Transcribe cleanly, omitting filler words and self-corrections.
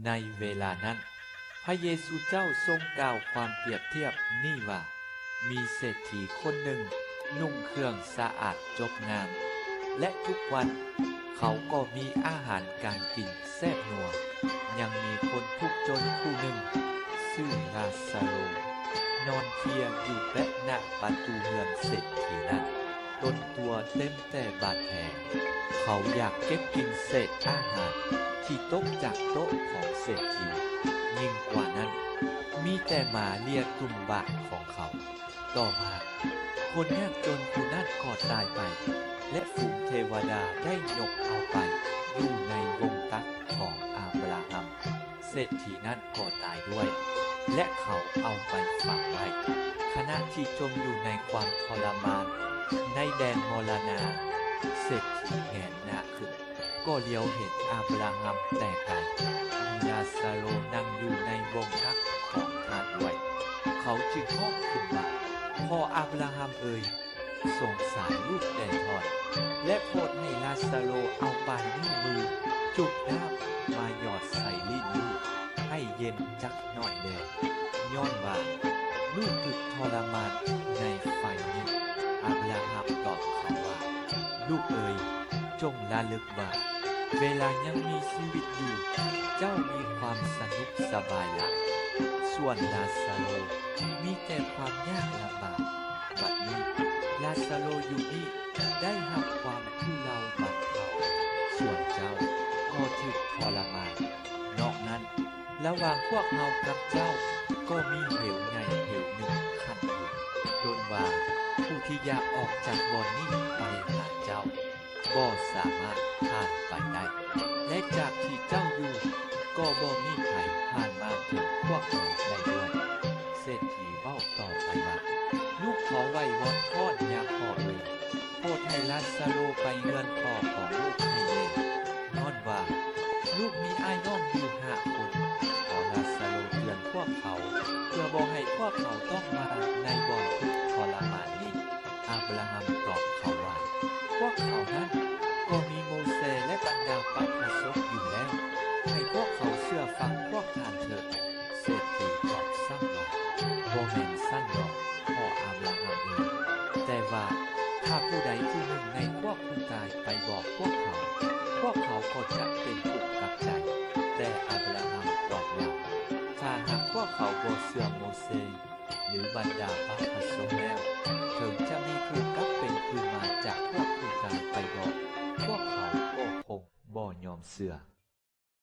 ในเวลานั้นพระเยซูเจ้าทรงกล่าวความเปรียบเทียบนี่ว่ามีเศรษฐีคนหนึ่งนุ่งเครื่องสะอาดจบงามและทุกวันเขาก็มีอาหารการกินแซ่บนัวยังมีคนทุกข์จนผู้หนึ่งชื่อลาซาโรนอนเพลียอยู่แปะหน้าประตูเรือนเศรษฐีนั้นต้นตัวเต็มแต่บาดแผลเขาอยากเก็บกินเศษอาหารที่ตกจากโต๊ะของเศรษฐียิ่งกว่านั้นมีแต่หมาเลียตุ่มบะของเขาต่อมาคนยากจนผู้นั้นก็ตายไปและฝูงเทวดาได้ยกเอาไปอยู่ในวงตักของอาบราฮัมเศรษฐีนั้นก็ตายด้วยและเขาเอาไปฝังไว้ขณะที่จมอยู่ในความทรมานในแดนมรณาเศรษฐีแงนหน้าขึ้นก็เลี้ยวเห็นอาบราฮัมแต่ไกลมีลาซาโรนั่งอยู่ในวงตักของท่านด้วยเขาจึงร้องขึ้นว่าพ่ออาบราฮัมเอ๋ยสงสารลูกแต่ทอดและโปรดให้ลาซาโรเอาปลายนิ้วมือจุบน้ำมาหยอดใส่ลิ้นลูกให้เย็นจักหน่อยแดงย้อนว่าลูกถูกทรมานในไฟนี้อาบราฮัมตอบเขาว่าลูกเอ๋ยจงระลึกว่าเวลายังมีชีวิตอยู่เจ้ามีความสนุกสบายหลายส่วนลาซาโรมีแต่ความยากลำบากบัดนี้ลาซาโรอยู่นี่ได้รับความทุเลาบรรเทาส่วนเจ้าก็ถูกทรมานนอกนั้นระหว่างพวกเรากับเจ้าก็มีเหวใหญ่เหวหนึ่งขั้นอยู่โดนว่าผู้ที่อยากออกจากบ่อนี้ไปหาเจ้าก็สามารถผ่านไปได้และจากที่เจ้าอยู่ก็บ่มีใครผ่านมาถึงพวกเราได้ด้วยเศรษฐีเว้าต่อไปว่าลูกขอไว้วอนทอดยาพ่อเอ๋ยโปรดให้ลาซาโรไปเรือนพ่อของลูกให้เองนอนว่าลูกมีอ้ายน้องอยู่5 คนขอลาซาโรเตือนพวกเขาเพื่อบ่ให้พวกเขาต้องมาในบ่อนทุกข์ทรมานนี้อาบราฮัมตอบเขาว่าพวกเขานั้นก็มีโมเสสและบรรดาปัจฉกอยู่แล้วให้พวกเขาเชื่อฟังพวกท่านเถิดเศรษฐีตอบซ้ำว่าบ่แม่นสั้นดอกพ่ออาบราฮัมเอ๋ยแต่ว่าถ้าผู้ใดผู้หนึ่งในพวกผู้ตายไปบอกพวกเขาก็จะเป็นทุกข์กับใจแต่อาบราฮัมตอบว่าถ้าหากพวกเขาบ่เชื่อโมเสสหรือบรรดาปัจฉกแล้วถึงจะมีคืนกลับเป็นคืนมาจากพวกผู้ตายไปบอกพวกเขาก็คงบ่ยอมเชื่อ